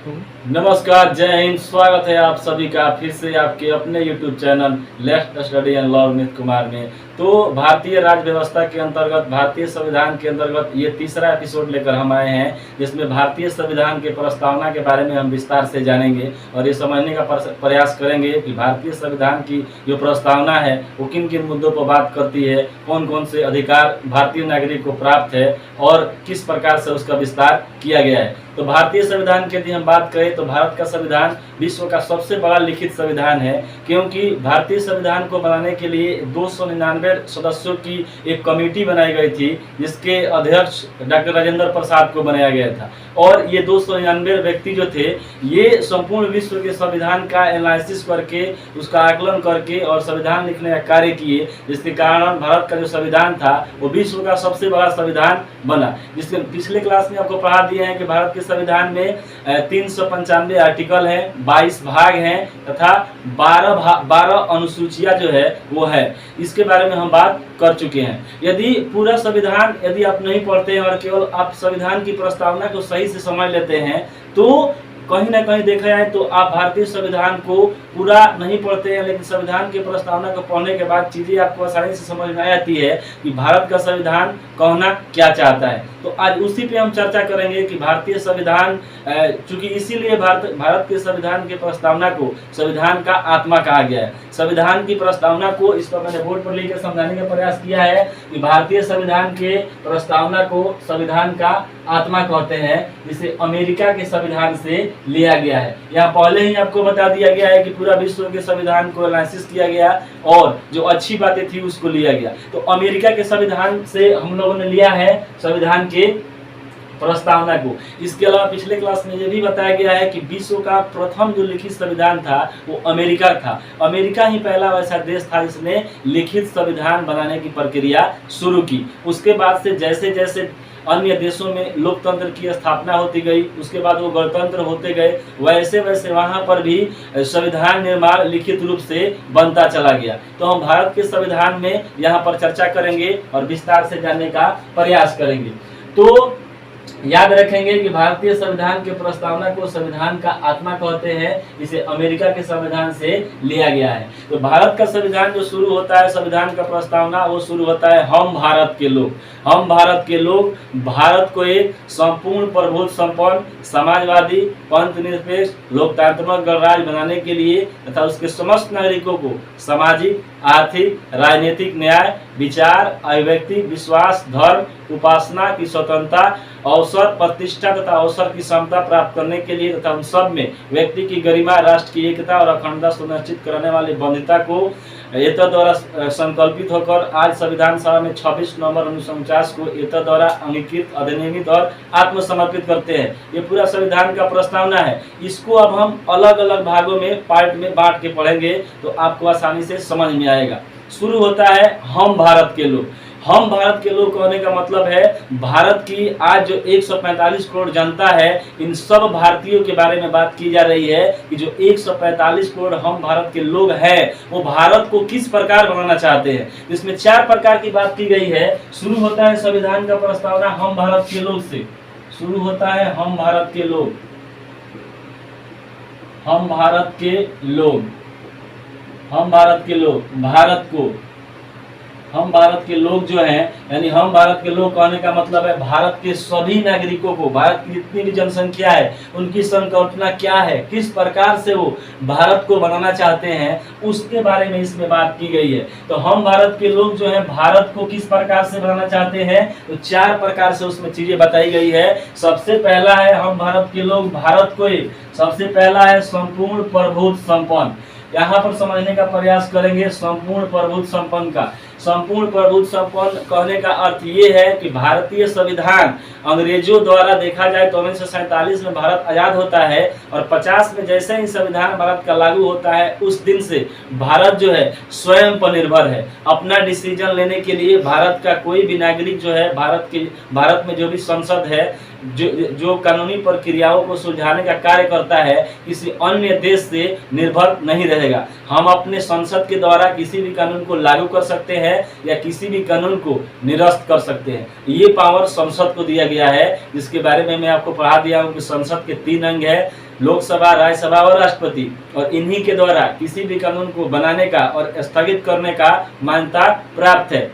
नमस्कार, जय हिंद। स्वागत है आप सभी का फिर से आपके अपने YouTube channel let's study and learn with Kumar में। तो भारतीय राज्य व्यवस्था के अंतर्गत, भारतीय संविधान के अंतर्गत ये तीसरा एपिसोड लेकर हम आए हैं, जिसमें भारतीय संविधान के प्रस्तावना के बारे में हम विस्तार से जानेंगे और ये समझने का प्रयास करेंगे कि भारतीय संविधान की जो प्रस्तावना है वो किन किन मुद्दों पर बात करती है, कौन कौन से अधिकार भारतीय नागरिक को प्राप्त है और किस प्रकार से उसका विस्तार किया गया है। तो भारतीय संविधान की यदि हम बात करें तो भारत का संविधान विश्व का सबसे बड़ा लिखित संविधान है, क्योंकि भारतीय संविधान को बनाने के लिए 299 सदस्यों की एक कमेटी बनाई गई थी, जिसके अध्यक्ष डॉक्टर राजेंद्र प्रसाद को बनाया गया था। और ये 299 व्यक्ति जो थे, ये संपूर्ण विश्व के संविधान का एनालिसिस करके, उसका आकलन करके और संविधान लिखने का कार्य किए, जिसके कारण भारत का जो संविधान था वो विश्व का सबसे बड़ा संविधान बना। जिसके पिछले क्लास में आपको पढ़ा दिए हैं कि भारत के संविधान में 395 आर्टिकल हैं, 22 भाग हैं तथा 12 अनुसूचियां जो है वो है। इसके बारे में हम बात कर चुके हैं। यदि पूरा संविधान यदि आप नहीं पढ़ते हैं और केवल आप संविधान की प्रस्तावना को सही से समझ लेते हैं तो कहीं ना कहीं देखा जाए तो आप भारतीय संविधान को पूरा नहीं पढ़ते हैं, लेकिन संविधान की प्रस्तावना को पढ़ने के बाद चीज़ें आपको आसानी से समझ में आ जाती है कि भारत का संविधान कहना क्या चाहता है। तो आज उसी पे हम चर्चा करेंगे कि भारतीय संविधान, चूंकि इसीलिए भारत के संविधान की प्रस्तावना को संविधान का आत्मा कहा गया है। संविधान की प्रस्तावना को, इस पर मैंने बोर्ड पर लिखकर समझाने का प्रयास किया है कि भारतीय संविधान के प्रस्तावना को संविधान का आत्मा कहते हैं, जिसे अमेरिका के संविधान से लिया गया है। यहाँ पहले ही आपको बता दिया गया है कि पूरा विश्व के संविधान को एनालिसिस किया गया और जो अच्छी बातें थी उसको लिया गया। तो अमेरिका के संविधान से हम लोगों ने लिया है संविधान के प्रस्तावना को। इसके अलावा पिछले क्लास में ये भी बताया गया है कि विश्व का प्रथम जो लिखित संविधान था वो अमेरिका था। अमेरिका ही पहला वैसा देश था जिसने लिखित संविधान बनाने की प्रक्रिया शुरू की। उसके बाद से जैसे जैसे अन्य देशों में लोकतंत्र की स्थापना होती गई, उसके बाद वो गणतंत्र होते गए, वैसे वैसे वहाँ पर भी संविधान निर्माण लिखित रूप से बनता चला गया। तो हम भारत के संविधान में यहाँ पर चर्चा करेंगे और विस्तार से जानने का प्रयास करेंगे। तो याद रखेंगे कि भारतीय संविधान के प्रस्तावना को संविधान का आत्मा कहते हैं, इसे अमेरिका के संविधान से लिया गया है। तो भारत का संविधान जो शुरू होता है, संविधान का प्रस्तावना वो शुरू होता है, हम भारत के लोग। हम भारत के लोग भारत को एक संपूर्ण प्रभुत्व संपन्न समाजवादी पंथ निरपेक्ष लोकतांत्रिक गणराज्य बनाने के लिए तथा उसके समस्त नागरिकों को सामाजिक, आर्थिक, राजनीतिक न्याय, विचार, अभिव्यक्ति, विश्वास, धर्म, उपासना की स्वतंत्रता, अवसर, प्रतिष्ठा तथा अवसर की क्षमता प्राप्त करने के लिए तथा उन सब में व्यक्ति की गरिमा, राष्ट्र की एकता और अखंडता सुनिश्चित करने वाली बंधिता को एतद द्वारा संकल्पित होकर आज संविधान सभा में 26 नवंबर 1949 को एतद द्वारा अंगीकृत, अधिनियमित और आत्मसमर्पित करते हैं। ये पूरा संविधान का प्रस्तावना है। इसको अब हम अलग अलग भागों में, पार्ट में बांट के पढ़ेंगे तो आपको आसानी से समझ में आएगा। शुरू होता है हम भारत के लोग। हम भारत के लोग कहने का मतलब है भारत की आज जो 145 करोड़ जनता है, इन सब भारतीयों के बारे में बात की जा रही है कि जो 145 करोड़ हम भारत के लोग हैं वो भारत को किस प्रकार बनाना चाहते हैं। इसमें 4 प्रकार की बात की गई है। शुरू होता है संविधान का प्रस्तावना हम भारत के लोग से। शुरू होता है हम भारत के लोग, हम भारत के लोग, हम भारत के लोग, भारत को, हम भारत के लोग जो हैं, यानी हम भारत के लोग कहने का मतलब है भारत के सभी नागरिकों को, भारत की जितनी भी जनसंख्या है उनकी संकल्पना क्या है, किस प्रकार से वो भारत को बनाना चाहते हैं, उसके बारे में इसमें बात की गई है। तो हम भारत के लोग जो हैं भारत को किस प्रकार से बनाना चाहते हैं, तो 4 प्रकार से उसमें चीजें बताई गई है। सबसे पहला है हम भारत के लोग भारत को एक, सबसे पहला है संपूर्ण प्रभुत्व संपन्न। यहाँ पर समझने का प्रयास करेंगे संपूर्ण प्रभुत्व संपन्न का। संपूर्ण प्रभुत्व संपन्न कहने का अर्थ ये है कि भारतीय संविधान अंग्रेजों द्वारा देखा जाए तो 1947 में भारत आजाद होता है और 50 में जैसे ही संविधान भारत का लागू होता है उस दिन से भारत जो है स्वयं पर निर्भर है। अपना डिसीजन लेने के लिए भारत का कोई भी नागरिक जो है भारत में जो भी संसद है जो कानूनी प्रक्रियाओं को सुलझाने का कार्य करता है किसी अन्य देश से निर्भर नहीं रहेगा। हम अपने संसद के द्वारा किसी भी कानून को लागू कर सकते हैं या किसी भी कानून को निरस्त कर सकते हैं। ये पावर संसद को दिया गया है, जिसके बारे में मैं आपको पढ़ा दिया हूँ कि संसद के 3 अंग है। लोकसभा, राज्यसभा और राष्ट्रपति, और इन्हीं के द्वारा किसी भी कानून को बनाने का और स्थगित करने का मान्यता प्राप्त है।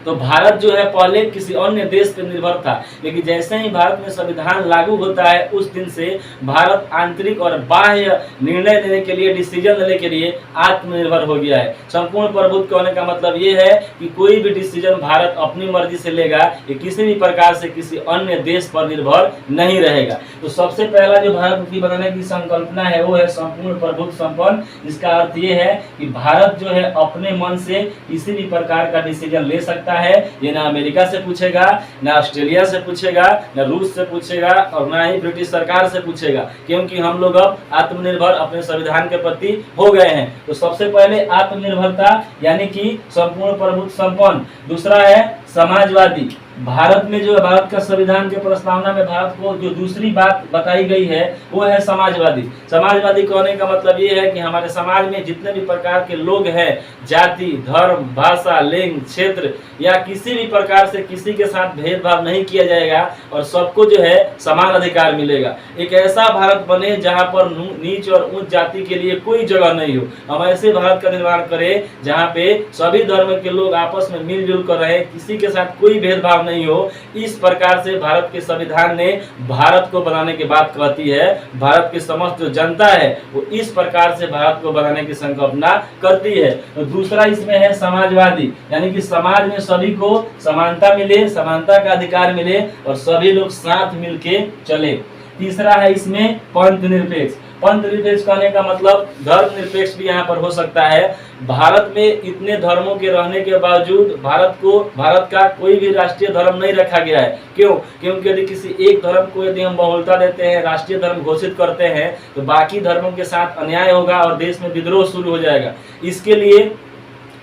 तो भारत जो है पहले किसी अन्य देश पर निर्भर था, लेकिन जैसे ही भारत में संविधान लागू होता है उस दिन से भारत आंतरिक और बाह्य निर्णय लेने के लिए, डिसीजन लेने के लिए आत्मनिर्भर हो गया है। संपूर्ण प्रभुत्व होने का मतलब ये है कि कोई भी डिसीजन भारत अपनी मर्जी से लेगा, ये किसी भी प्रकार से किसी अन्य देश पर निर्भर नहीं रहेगा। तो सबसे पहला जो भारत की बनाने की संकल्पना है वो है संपूर्ण प्रभुत्व संपन्न। इसका अर्थ ये है कि भारत जो है अपने मन से किसी भी प्रकार का डिसीजन ले सकता है। ये ना अमेरिका से पूछेगा, ना ऑस्ट्रेलिया से पूछेगा, ना रूस से पूछेगा और ना ही ब्रिटिश सरकार से पूछेगा, क्योंकि हम लोग अब आत्मनिर्भर अपने संविधान के प्रति हो गए हैं। तो सबसे पहले आत्मनिर्भरता यानी कि संपूर्ण प्रभुत्व संपन्न। दूसरा है समाजवादी। भारत में जो है भारत का संविधान के प्रस्तावना में भारत को जो दूसरी बात बताई गई है वो है समाजवादी। समाजवादी कहने का मतलब ये है कि हमारे समाज में जितने भी प्रकार के लोग हैं, जाति, धर्म, भाषा, लिंग, क्षेत्र या किसी भी प्रकार से किसी के साथ भेदभाव नहीं किया जाएगा और सबको जो है समान अधिकार मिलेगा। एक ऐसा भारत बने जहाँ पर नीच और उच्च जाति के लिए कोई जगह नहीं हो। हम ऐसे भारत का निर्माण करें जहाँ पे सभी धर्म के लोग आपस में मिलजुल कर रहे, किसी के साथ कोई भेदभाव नहीं हो। इस प्रकार से भारत के संविधान ने भारत को बनाने की बात कहती है। भारत की समस्त जो जनता है वो इस प्रकार से भारत को बनाने की संकल्पना करती है। तो दूसरा इसमें है समाजवादी, यानी कि समाज में सभी को समानता मिले, समानता का अधिकार मिले और सभी लोग साथ मिलके चले। तीसरा है इसमें पंथ निरपेक्ष। पंथ निरपेक्ष कहने का मतलब धर्म निरपेक्ष भी यहाँ पर हो सकता है। भारत में इतने धर्मों के रहने के बावजूद भारत का कोई भी राष्ट्रीय धर्म नहीं रखा गया है। क्यों? क्योंकि यदि किसी एक धर्म को यदि हम बहुलता देते हैं, राष्ट्रीय धर्म घोषित करते हैं, तो बाकी धर्मों के साथ अन्याय होगा और देश में विद्रोह शुरू हो जाएगा। इसके लिए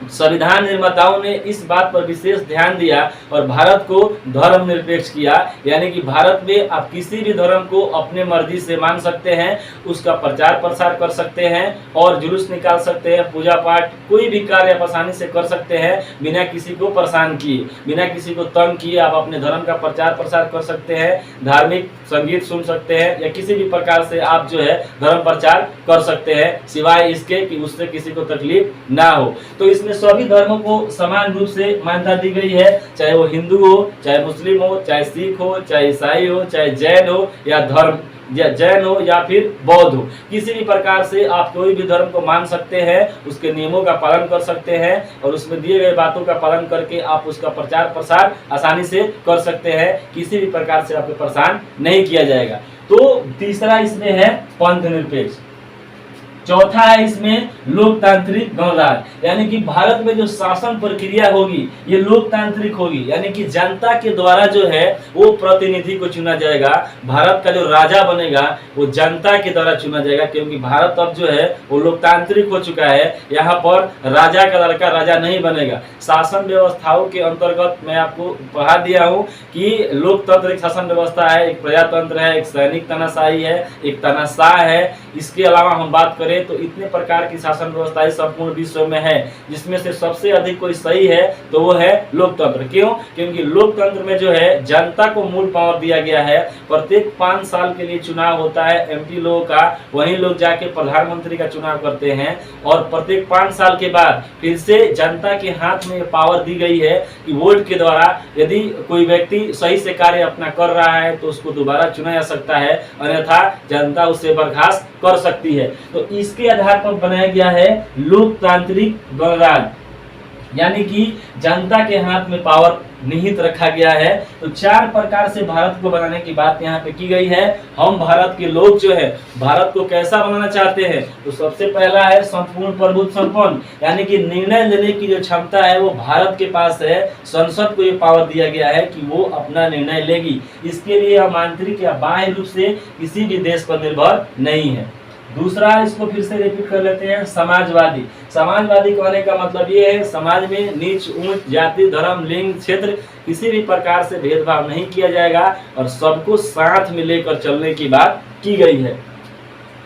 संविधान निर्माताओं ने इस बात पर विशेष ध्यान दिया और भारत को धर्म निरपेक्ष किया, यानी कि भारत में आप किसी भी धर्म को अपने मर्जी से मान सकते हैं, उसका प्रचार प्रसार कर सकते हैं और जुलूस निकाल सकते हैं, पूजा पाठ कोई भी कार्य आप आसानी से कर सकते हैं बिना किसी को परेशान किए, बिना किसी को तंग किए। आप अपने धर्म का प्रचार प्रसार कर सकते हैं, धार्मिक संगीत सुन सकते हैं या किसी भी प्रकार से आप जो है धर्म प्रचार कर सकते हैं, सिवाय इसके कि उससे किसी को तकलीफ ना हो। तो इसमें सभी धर्मों को समान रूप से मान्यता दी गई है, चाहे वो हिंदू हो, चाहे मुस्लिम हो, चाहे सिख हो, चाहे ईसाई हो, चाहे जैन हो या जैन हो या फिर बौद्ध हो। किसी भी प्रकार से आप कोई भी धर्म को मान सकते हैं, उसके नियमों का पालन कर सकते हैं और उसमें दिए गए बातों का पालन करके आप उसका प्रचार प्रसार आसानी से कर सकते हैं। किसी भी प्रकार से आपको परेशान नहीं किया जाएगा। तो तीसरा इसमें है पंथ निरपेक्ष। चौथा है इसमें लोकतांत्रिक गणराज्य, यानी कि भारत में जो शासन प्रक्रिया होगी ये लोकतांत्रिक होगी, यानी कि जनता के द्वारा जो है वो प्रतिनिधि को चुना जाएगा। भारत का जो राजा बनेगा वो जनता के द्वारा चुना जाएगा, क्योंकि भारत अब जो है वो लोकतांत्रिक हो चुका है। यहाँ पर राजा का लड़का राजा नहीं बनेगा। शासन व्यवस्थाओं के अंतर्गत मैं आपको पढ़ा दिया हूँ कि लोकतंत्र एक शासन व्यवस्था है, एक प्रजातंत्र है, एक सैनिक तानाशाही है, एक तानाशाह है। इसके अलावा हम बात करें तो इतने प्रकार की शासन व्यवस्थाएं संपूर्ण विश्व में है, जिसमें से सबसे अधिक कोई सही है तो वो है लोकतंत्र। क्यों? क्योंकि लोकतंत्र में जो है जनता को मूल पावर दिया गया है। प्रत्येक 5 साल के लिए चुनाव होता है एमपी लोगों का, वही लोग जाके प्रधानमंत्री का चुनाव करते हैं और प्रत्येक 5 साल के बाद फिर से जनता के हाथ में पावर दी गई है कि वोट के द्वारा यदि कोई व्यक्ति सही से कार्य अपना कर रहा है तो उसको दोबारा चुना जा सकता है, अन्यथा जनता उसे बर्खास्त कर सकती है। तो इसके आधार पर बनाया गया है लोकतांत्रिक गणराज्य, यानी कि जनता के हाथ में पावर निहित रखा गया है। तो 4 प्रकार से भारत को बनाने की बात यहाँ पे की गई है। हम भारत के लोग जो है भारत को कैसा बनाना चाहते हैं, तो सबसे पहला है संपूर्ण प्रभुत्व संपन्न, यानी कि निर्णय लेने की जो क्षमता है वो भारत के पास है। संसद को ये पावर दिया गया है कि वो अपना निर्णय लेगी। इसके लिए हम आंतरिक या बाह्य रूप से किसी भी देश पर निर्भर नहीं है। दूसरा, इसको फिर से रिपीट कर लेते हैं, समाजवादी। समाजवादी कहने का मतलब ये है समाज में नीच ऊंच जाति धर्म लिंग क्षेत्र किसी भी प्रकार से भेदभाव नहीं किया जाएगा और सबको साथ में लेकर चलने की बात की गई है।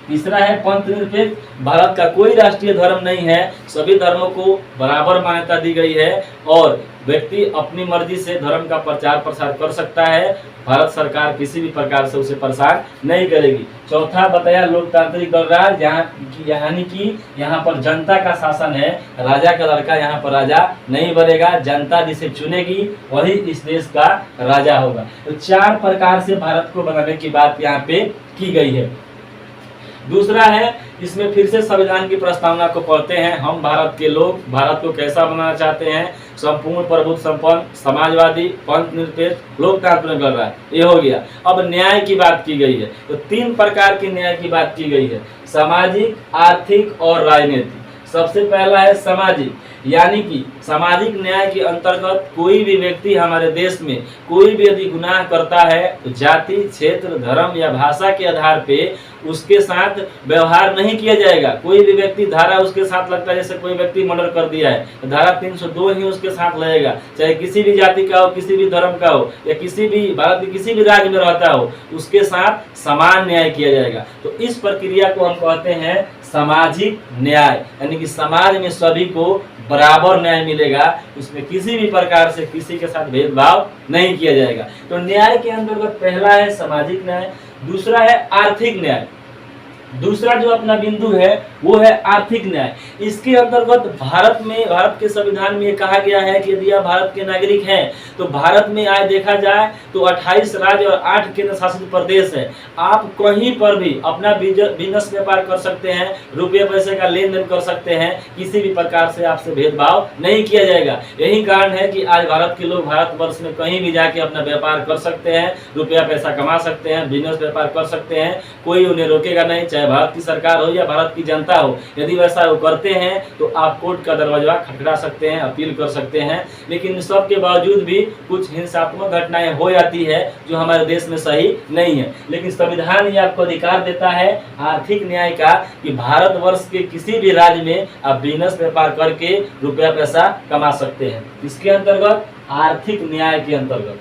तीसरा है पंथ निरपेक्ष। भारत का कोई राष्ट्रीय धर्म नहीं है, सभी धर्मों को बराबर मान्यता दी गई है और व्यक्ति अपनी मर्जी से धर्म का प्रचार प्रसार कर सकता है, भारत सरकार किसी भी प्रकार से उसे परेशान नहीं करेगी। चौथा बताया लोकतांत्रिक गणराज्य, यानी कि यहाँ पर जनता का शासन है, राजा का लड़का यहाँ पर राजा नहीं बनेगा, जनता जिसे चुनेगी वही इस देश का राजा होगा। तो 4 प्रकार से भारत को बनाने की बात यहाँ पे की गई है। दूसरा है, इसमें फिर से संविधान की प्रस्तावना को पढ़ते हैं। हम भारत के लोग भारत को कैसा बनाना चाहते हैं? संपूर्ण प्रभुत्व संपन्न, समाजवादी, पंथ निरपेक्ष, लोकतांत्रिक गणराज्य, ये हो गया। अब न्याय की बात की गई है, तो 3 प्रकार की न्याय की बात की गई है, सामाजिक, आर्थिक और राजनीतिक। सबसे पहला है सामाजिक, यानी कि सामाजिक न्याय के अंतर्गत कोई भी व्यक्ति हमारे देश में कोई भी यदि गुनाह करता है तो जाति, क्षेत्र, धर्म या भाषा के आधार पे उसके साथ व्यवहार नहीं किया जाएगा। कोई भी व्यक्ति धारा उसके साथ लगता है, जैसे कोई व्यक्ति मर्डर कर दिया है तो धारा 302 ही उसके साथ लगेगा, चाहे किसी भी जाति का हो, किसी भी धर्म का हो, या किसी भी भारत के किसी भी राज्य में रहता हो, उसके साथ समान न्याय किया जाएगा। तो इस प्रक्रिया को हम कहते हैं सामाजिक न्याय, यानी कि समाज में सभी को बराबर न्याय मिलेगा, उसमें किसी भी प्रकार से किसी के साथ भेदभाव नहीं किया जाएगा। तो न्याय के अंतर्गत पहला है सामाजिक न्याय, दूसरा है आर्थिक न्याय। दूसरा जो अपना बिंदु है वो है आर्थिक न्याय। इसके अंतर्गत भारत के संविधान में कहा गया है कि यदि आप भारत के नागरिक हैं तो भारत में आए देखा जाए तो 28 राज्य और 8 केंद्र शासित प्रदेश है। आप कहीं पर भी अपना बिजनेस व्यापार कर सकते हैं, रुपये पैसे का लेन देन कर सकते हैं, किसी भी प्रकार से आपसे भेदभाव नहीं किया जाएगा। यही कारण है कि आज भारत के लोग भारतवर्ष में कहीं भी जाके अपना व्यापार कर सकते हैं, रुपया पैसा कमा सकते हैं, बिजनेस व्यापार कर सकते हैं, कोई उन्हें रोकेगा नहीं, चाहे भारत की सरकार हो या भारत की जनता हो। यदि वैसा वो करते हैं तो आप कोर्ट का दरवाजा खटखटा सकते हैं, अपील कर सकते हैं। लेकिन सब के बावजूद भी कुछ हिंसात्मक घटनाएं हो जाती है जो हमारे देश में सही नहीं है। लेकिन संविधान ये आपको अधिकार देता है आर्थिक न्याय का कि भारतवर्ष के किसी भी राज्य में आप बिजनेस व्यापार करके रुपया पैसा कमा सकते हैं। इसके अंतर्गत आर्थिक न्याय के अंतर्गत।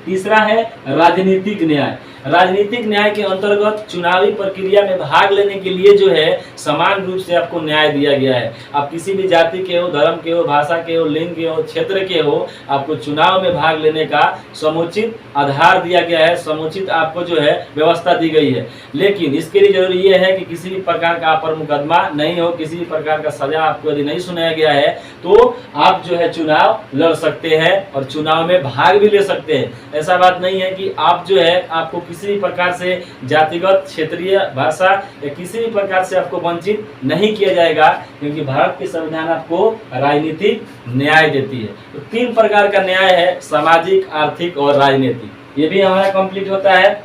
तीसरा है राजनीतिक न्याय। राजनीतिक न्याय के अंतर्गत चुनावी प्रक्रिया में भाग लेने के लिए जो है समान रूप से आपको न्याय दिया गया है। आप किसी भी जाति के हो, धर्म के हो, भाषा के हो, लिंग के हो, क्षेत्र के हो, आपको चुनाव में भाग लेने का समुचित आधार दिया गया है, समुचित आपको जो है व्यवस्था दी गई है। लेकिन इसके लिए जरूरी ये है कि किसी भी प्रकार का आप पर मुकदमा नहीं हो, किसी भी प्रकार का सजा आपको यदि नहीं सुनाया गया है तो आप जो है चुनाव लड़ सकते हैं और चुनाव में भाग भी ले सकते हैं। ऐसा बात नहीं है कि आप जो है आपको किसी भी प्रकार से जातिगत, क्षेत्रीय, भाषा या किसी भी प्रकार से आपको वंचित नहीं किया जाएगा, क्योंकि भारत के संविधान आपको राजनीतिक न्याय देती है। तो 3 प्रकार का न्याय है, सामाजिक, आर्थिक और राजनीतिक। ये भी हमारा कंप्लीट होता है।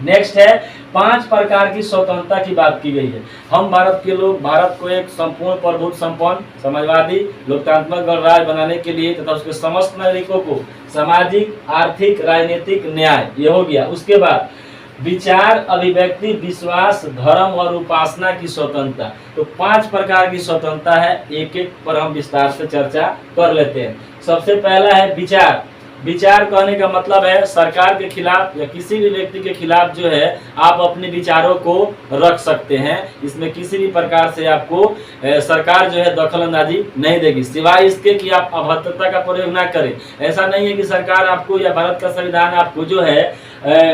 नेक्स्ट है 5 प्रकार की स्वतंत्रता की बात की गई है। हम भारत के लोग भारत को एक संपूर्ण प्रभुत्व संपन्न, समाजवादी, लोकतांत्रिक गणराज्य बनाने के लिए तथा उसके समस्त नागरिकों को सामाजिक, आर्थिक, राजनीतिक न्याय, ये हो गया। उसके बाद विचार, अभिव्यक्ति, विश्वास, धर्म और उपासना की स्वतंत्रता। तो 5 प्रकार की स्वतंत्रता है, एक एक पर हम विस्तार से चर्चा कर लेते हैं। सबसे पहला है विचार। विचार कहने का मतलब है सरकार के खिलाफ या किसी भी व्यक्ति के खिलाफ जो है आप अपने विचारों को रख सकते हैं। इसमें किसी भी प्रकार से आपको सरकार जो है दखल अंदाजी नहीं देगी, सिवाय इसके कि आप अभद्रता का प्रयोग ना करें। ऐसा नहीं है कि सरकार आपको या भारत का संविधान आपको जो है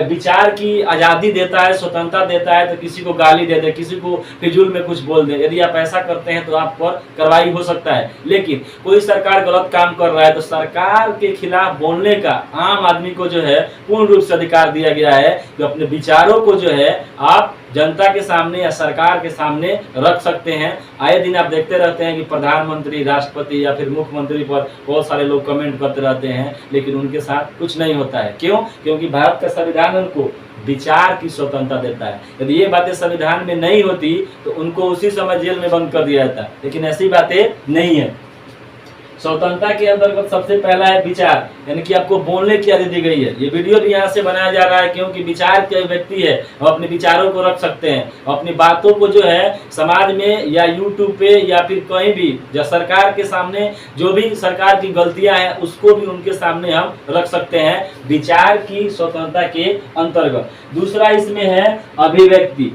विचार की आज़ादी देता है, स्वतंत्रता देता है, तो किसी को गाली दे दे, किसी को फिजूल में कुछ बोल दे। यदि आप ऐसा करते हैं तो आप पर कार्रवाई हो सकता है। लेकिन कोई सरकार गलत काम कर रहा है तो सरकार के खिलाफ बोलने का आम आदमी को जो है पूर्ण रूप से अधिकार दिया गया है कि अपने विचारों को जो है आप जनता के सामने या सरकार के सामने रख सकते हैं। आए दिन आप देखते रहते हैं कि प्रधानमंत्री, राष्ट्रपति या फिर मुख्यमंत्री पर बहुत सारे लोग कमेंट करते रहते हैं, लेकिन उनके साथ कुछ नहीं होता है। क्यों? क्योंकि भारत का संविधान उनको विचार की स्वतंत्रता देता है। यदि ये बातें संविधान में नहीं होती तो उनको उसी समय जेल में बंद कर दिया जाता, लेकिन ऐसी बातें नहीं है। स्वतंत्रता के अंतर्गत सबसे पहला है विचार, यानी कि आपको बोलने की आज़ादी दी गई है। ये वीडियो भी यहाँ से बनाया जा रहा है क्योंकि विचार के व्यक्ति है, हम अपने विचारों को रख सकते हैं, अपनी बातों को जो है समाज में या यूट्यूब पे या फिर कहीं भी जो सरकार के सामने जो भी सरकार की गलतियां हैं उसको भी उनके सामने हम रख सकते हैं, विचार की स्वतंत्रता के अंतर्गत। दूसरा इसमें है अभिव्यक्ति।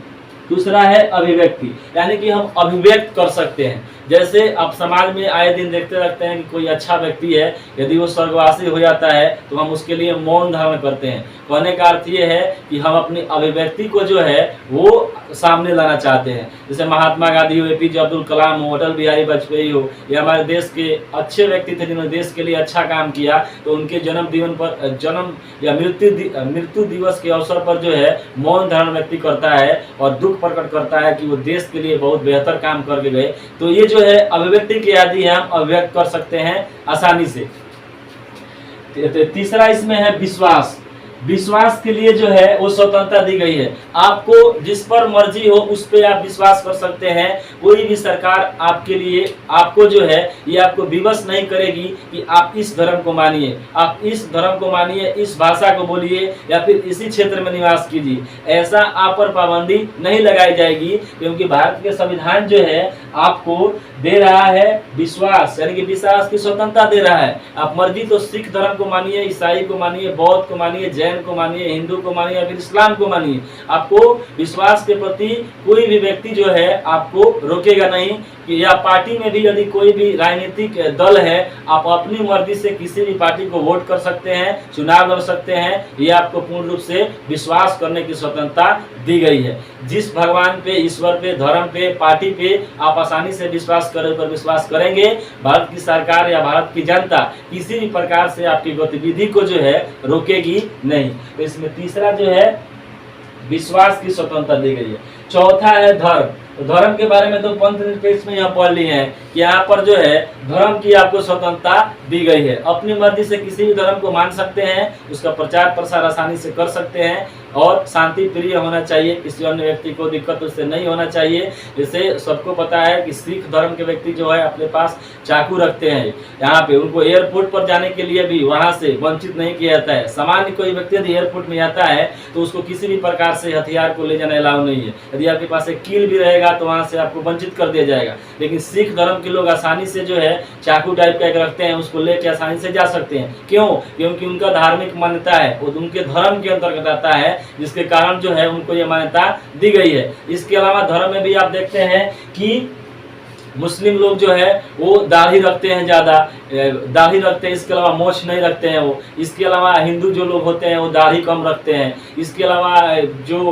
दूसरा है अभिव्यक्ति, यानी कि हम अभिव्यक्त कर सकते हैं। जैसे आप समाज में आए दिन देखते रहते हैं कि कोई अच्छा व्यक्ति है, यदि वो स्वर्गवासी हो जाता है तो हम उसके लिए मौन धारण करते हैं। कहने का अर्थ ये है कि हम अपनी अभिव्यक्ति को जो है वो सामने लाना चाहते हैं। जैसे महात्मा गांधी हो, APJ अब्दुल कलाम हो, अटल बिहारी वाजपेयी हो, ये हमारे देश के अच्छे व्यक्ति थे जिन्होंने देश के लिए अच्छा काम किया। तो उनके जन्म या मृत्यु दिवस के अवसर पर जो है मौन धारण व्यक्ति करता है और दुख प्रकट करता है कि वो देश के लिए बहुत बेहतर काम करके गए। तो ये जो है अभिव्यक्ति की आदि है, हम अभिव्यक्त कर सकते हैं आसानी से। तीसरा इसमें है विश्वास। विश्वास के लिए जो है वो स्वतंत्रता दी गई है। आपको जिस पर मर्जी हो उस पर आप विश्वास कर सकते हैं। कोई भी सरकार आपके लिए आपको जो है ये आपको विवश नहीं करेगी कि आप इस धर्म को मानिए, आप इस धर्म को मानिए, इस भाषा को बोलिए या फिर इसी क्षेत्र में निवास कीजिए। ऐसा आप पर पाबंदी नहीं लगाई जाएगी, क्योंकि भारत के संविधान जो है आपको दे रहा है विश्वास, यानी कि विश्वास की स्वतंत्रता दे रहा है। आप मर्जी तो सिख धर्म को मानिए, ईसाई को मानिए, बौद्ध को मानिए, जैन को मानिए, हिंदू को मानिए या फिर इस्लाम को मानिए। आपको विश्वास के प्रति कोई भी व्यक्ति जो है आपको रोकेगा नहीं। कि या पार्टी में भी यदि कोई भी राजनीतिक दल है, आप अपनी मर्जी से किसी भी पार्टी को वोट कर सकते हैं, चुनाव लड़ सकते हैं। ये आपको पूर्ण रूप से विश्वास करने की स्वतंत्रता दी गई है। जिस भगवान पे, ईश्वर पे, धर्म पे, पार्टी पे आप आसानी से विश्वास करेंगे, भारत की सरकार या भारत की जनता किसी भी प्रकार से आपकी गतिविधि को जो है रोकेगी नहीं। तो इसमें तीसरा जो है विश्वास की स्वतंत्रता दी गई है। चौथा है धर्म। तो धर्म के बारे में तो पंथ निरपेक्ष में यहाँ पढ़ लिए हैं कि यहाँ पर जो है धर्म की आपको स्वतंत्रता दी गई है। अपनी मर्जी से किसी भी धर्म को मान सकते हैं, उसका प्रचार प्रसार आसानी से कर सकते हैं और शांति प्रिय होना चाहिए, किसी अन्य व्यक्ति को दिक्कत उससे नहीं होना चाहिए। जैसे सबको पता है कि सिख धर्म के व्यक्ति जो है अपने पास चाकू रखते हैं, यहाँ पे उनको एयरपोर्ट पर जाने के लिए भी वहाँ से वंचित नहीं किया जाता है। सामान्य कोई व्यक्ति यदि एयरपोर्ट में आता है तो उसको किसी भी प्रकार से हथियार को ले जाना अलाउ नहीं है। यदि आपके पास एक कील भी रहेगा तो वहाँ से आपको वंचित कर दिया जाएगा। लेकिन सिख धर्म के लोग आसानी से जो है चाकू टाइप का एक रखते हैं, उसको लेकर आसानी से जा सकते हैं। क्यों? क्योंकि उनका धार्मिक मान्यता है, वो उनके धर्म के अंतर्गत आता है, जिसके कारण जो है उनको ये मान्यता दी गई है। इसके अलावा धर्म में भी आप देखते हैं कि मुस्लिम लोग जो है वो दाढ़ी रखते हैं, ज़्यादा दाढ़ी रखते हैं। इसके अलावा मोछ नहीं रखते हैं वो। इसके अलावा हिंदू जो लोग होते हैं वो दाढ़ी कम रखते हैं। इसके अलावा जो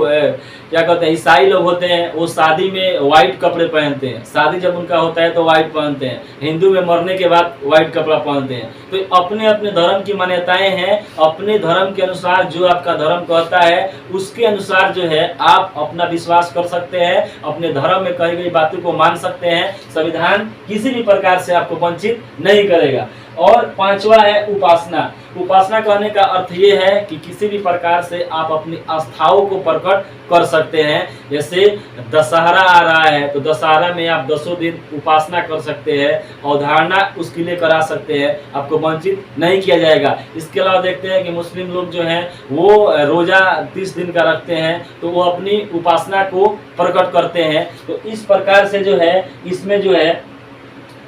क्या कहते हैं ईसाई लोग होते हैं वो शादी में वाइट कपड़े पहनते हैं। शादी जब उनका होता है तो वाइट पहनते हैं। हिंदू में मरने के बाद वाइट कपड़ा पहनते हैं। तो अपने अपने धर्म की मान्यताएं हैं। अपने धर्म के अनुसार जो आपका धर्म कहता है उसके अनुसार जो है आप अपना विश्वास कर सकते हैं, अपने धर्म में कही गई बातों को मान सकते हैं। संविधान किसी भी प्रकार से आपको वंचित नहीं करेगा। और पांचवा है उपासना। उपासना कहने का अर्थ ये है कि किसी भी प्रकार से आप अपनी आस्थाओं को प्रकट कर सकते हैं। जैसे दशहरा आ रहा है तो दशहरा में आप 10 दिन उपासना कर सकते हैं, अवधारणा उसके लिए करा सकते हैं, आपको वंचित नहीं किया जाएगा। इसके अलावा देखते हैं कि मुस्लिम लोग जो हैं वो रोजा 30 दिन का रखते हैं, तो वो अपनी उपासना को प्रकट करते हैं। तो इस प्रकार से जो है इसमें जो है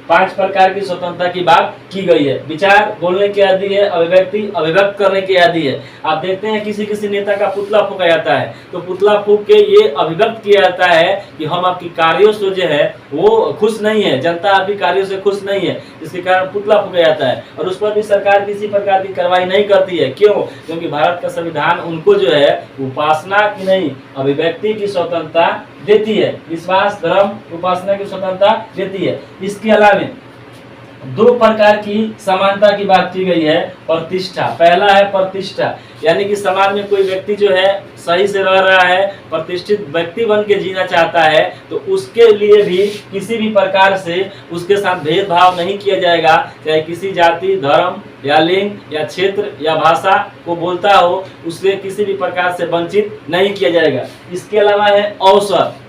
5 प्रकार की स्वतंत्रता की बात की गई है। विचार बोलने की आदि है, अभिव्यक्ति अभिव्यक्त करने की आदि है। आप देखते हैं किसी किसी नेता का पुतला फूका जाता है तो पुतला फूक के ये अभिव्यक्त किया जाता है कि हम आपकी कार्यों से जो है वो खुश नहीं है, जनता आपकी कार्यों से खुश नहीं है, जिसके कारण पुतला फूका जाता है और उस पर भी सरकार किसी प्रकार की कार्रवाई नहीं करती है। क्यों? क्योंकि भारत का संविधान उनको जो है उपासना की नहीं, अभिव्यक्ति की स्वतंत्रता देती है। विश्वास, धर्म, उपासना की स्वतंत्रता देती है। इसके अलावा 2 प्रकार की समानता की बात की गई है। प्रतिष्ठा, पहला है प्रतिष्ठा, यानी कि समाज में कोई व्यक्ति जो है सही से रह रहा है, प्रतिष्ठित व्यक्ति बन के जीना चाहता है, तो उसके लिए भी किसी भी प्रकार से उसके साथ भेदभाव नहीं किया जाएगा। चाहे किसी जाति, धर्म या लिंग या क्षेत्र या भाषा को बोलता हो, उससे किसी भी प्रकार से वंचित नहीं किया जाएगा। इसके अलावा है अवसर।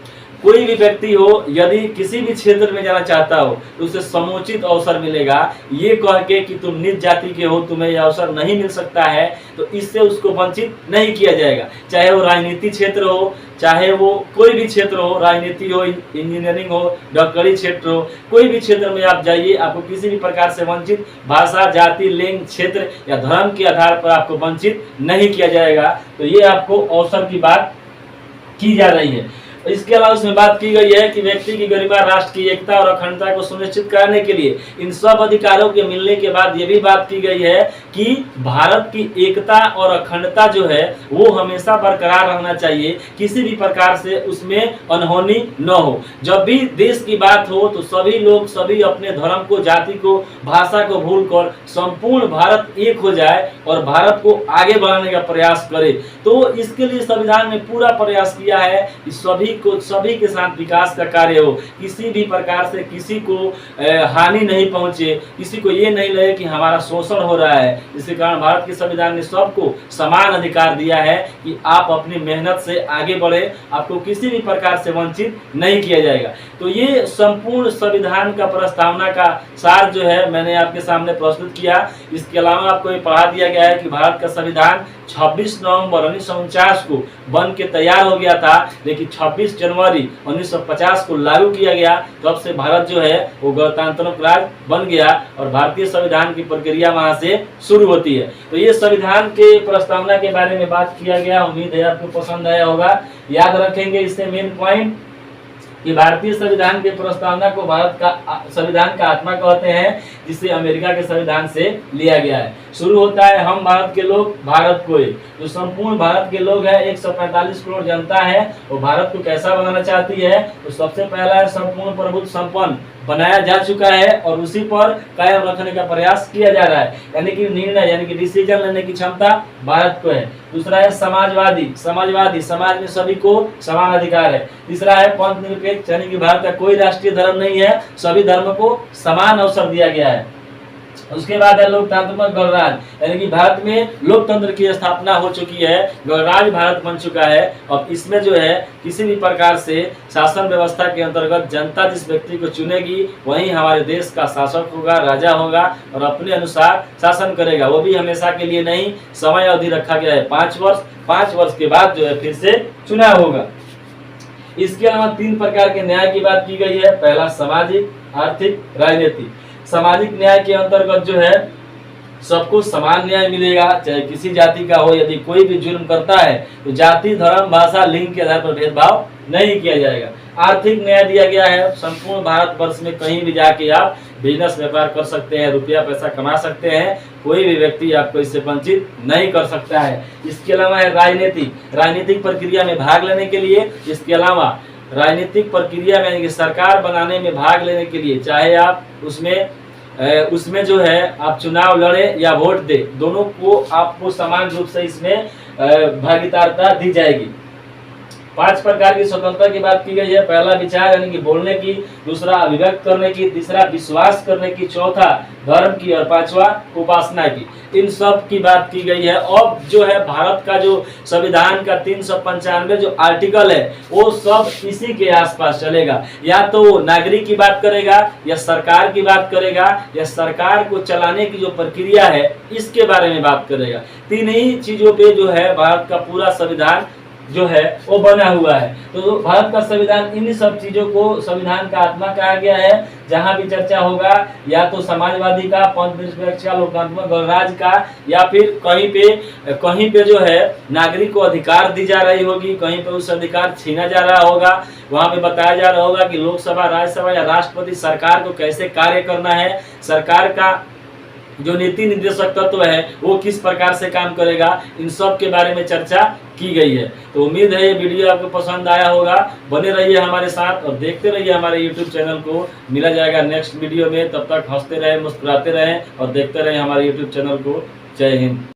कोई भी व्यक्ति हो यदि किसी भी क्षेत्र में जाना चाहता हो तो उसे समुचित अवसर मिलेगा। ये कह के कि तुम नीच जाति के हो, तुम्हें यह अवसर नहीं मिल सकता है, तो इससे उसको वंचित नहीं किया जाएगा। चाहे वो राजनीति क्षेत्र हो, चाहे वो कोई भी क्षेत्र हो, राजनीति हो, इंजीनियरिंग हो, डॉक्टरी क्षेत्र हो, कोई भी क्षेत्र में आप जाइए, आपको किसी भी प्रकार से वंचित भाषा, जाति, लिंग, क्षेत्र या धर्म के आधार पर आपको वंचित नहीं किया जाएगा। तो ये आपको अवसर की बात की जा रही है। इसके अलावा उसमें बात की गई है कि व्यक्ति की गरिमा, राष्ट्र की एकता और अखंडता को सुनिश्चित करने के लिए इन सब अधिकारों के मिलने के बाद ये भी बात की गई है कि भारत की एकता और अखंडता जो है वो हमेशा बरकरार रहना चाहिए, किसी भी प्रकार से उसमें अनहोनी न हो। जब भी देश की बात हो तो सभी लोग, सभी अपने धर्म को, जाति को, भाषा को भूलकर संपूर्ण भारत एक हो जाए और भारत को आगे बढ़ाने का प्रयास करे। तो इसके लिए संविधान ने पूरा प्रयास किया है कि सभी के साथ विकास का कार्य हो, किसी भी प्रकार से किसी को हानि नहीं पहुंचे, किसी को ये नहीं लगे कि हमारा शोषण हो रहा है। इसी कारण भारत के संविधान ने सबको समान अधिकार दिया है कि आप अपनी मेहनत से आगे बढ़े, आपको किसी भी प्रकार से वंचित नहीं किया जाएगा। तो ये संपूर्ण संविधान का प्रस्तावना का सार जो है मैंने आपके सामने प्रस्तुत किया। इसके अलावा आपको ये पढ़ा दिया गया है कि भारत का संविधान 26 नवंबर 1949 को बन के तैयार हो गया था, लेकिन 26 जनवरी 1950 को लागू किया गया। तब से भारत जो है वो गणतांत्रिक राज्य बन गया और भारतीय संविधान की प्रक्रिया वहां से शुरू होती है। तो ये संविधान के प्रस्तावना के बारे में बात किया गया। उम्मीद है आपको पसंद आया होगा। याद रखेंगे इससे मेन पॉइंट कि भारतीय संविधान के प्रस्तावना को भारत का संविधान का आत्मा कहते हैं, जिसे अमेरिका के संविधान से लिया गया है। शुरू होता है हम भारत के लोग, भारत को एक। जो संपूर्ण भारत के लोग हैं, 145 करोड़ जनता है, वो भारत को कैसा बनाना चाहती है? तो सबसे पहला है संपूर्ण प्रभुत्व संपन्न बनाया जा चुका है और उसी पर कायम रखने का प्रयास किया जा रहा है। यानी कि निर्णय, यानी कि डिसीजन लेने की क्षमता भारत को है। दूसरा है समाजवादी, समाज में सभी को समान अधिकार है। तीसरा है पंथ निरपेक्ष, यानी कि भारत का कोई राष्ट्रीय धर्म नहीं है, सभी धर्म को समान अवसर दिया गया है। उसके बाद है लोकतांत्रिक गणराज्य, यानी कि भारत में लोकतंत्र की स्थापना हो चुकी है, गणराज्य भारत बन चुका है। अब इसमें जो है किसी भी प्रकार से शासन व्यवस्था के अंतर्गत जनता जिस व्यक्ति को चुनेगी वही हमारे देश का शासक होगा, राजा होगा और अपने अनुसार शासन करेगा। वो भी हमेशा के लिए नहीं, समय अवधि रखा गया है 5 वर्ष। 5 वर्ष के बाद जो है फिर से चुनाव होगा। इसके अलावा 3 प्रकार के न्याय की बात की गई है। पहला सामाजिक, आर्थिक, राजनीतिक। सामाजिक न्याय के अंतर्गत जो है सबको समान न्याय मिलेगा, चाहे किसी जाति का हो। यदि कोई भी जुर्म करता है तो जाति, धर्म, भाषा, लिंग के आधार पर भेदभाव नहीं किया जाएगा। आर्थिक न्याय दिया गया है, संपूर्ण भारत वर्ष में कहीं भी जाके आप बिजनेस व्यापार कर सकते हैं, रुपया पैसा कमा सकते हैं, कोई भी व्यक्ति आपको इससे वंचित नहीं कर सकता है। इसके अलावा है राजनीतिक प्रक्रिया में भाग लेने के लिए। इसके अलावा राजनीतिक प्रक्रिया में, यानी कि सरकार बनाने में भाग लेने के लिए, चाहे आप उसमें जो है आप चुनाव लड़े या वोट दे, दोनों को आपको समान रूप से इसमें भागीदारता दी जाएगी। 5 प्रकार की स्वतंत्रता की बात की गई है। पहला विचार, यानी कि बोलने की। दूसरा अभिव्यक्त करने की। तीसरा विश्वास करने की। चौथा धर्म की और 5वां उपासना की। इन सब की बात की गई है। अब जो है भारत का जो संविधान का 395 जो आर्टिकल है वो सब इसी के आसपास चलेगा। या तो वो नागरिक की बात करेगा, या सरकार की बात करेगा, या सरकार को चलाने की जो प्रक्रिया है इसके बारे में बात करेगा। 3 ही चीजों पे जो है भारत का पूरा संविधान जो है वो बना हुआ है। तो भारत का संविधान इन्हीं सब चीजों को संविधान का आत्मा कहा गया है। जहां भी चर्चा होगा या तो समाजवादी का, पंथ निरपेक्ष का, लोकतांत्रिक गणराज्य का, या फिर कहीं पे जो है नागरिक को अधिकार दी जा रही होगी, कहीं पे उस अधिकार छीना जा रहा होगा। वहां पे बताया जा रहा होगा कि लोकसभा, राज्यसभा या राष्ट्रपति सरकार को कैसे कार्य करना है, सरकार का जो नीति निर्देशक तत्व है वो किस प्रकार से काम करेगा, इन सब के बारे में चर्चा की गई है। तो उम्मीद है ये वीडियो आपको पसंद आया होगा। बने रहिए हमारे साथ और देखते रहिए हमारे YouTube चैनल को। मिला जाएगा नेक्स्ट वीडियो में। तब तक हंसते रहें, मुस्कुराते रहें और देखते रहें हमारे YouTube चैनल को। जय हिंद।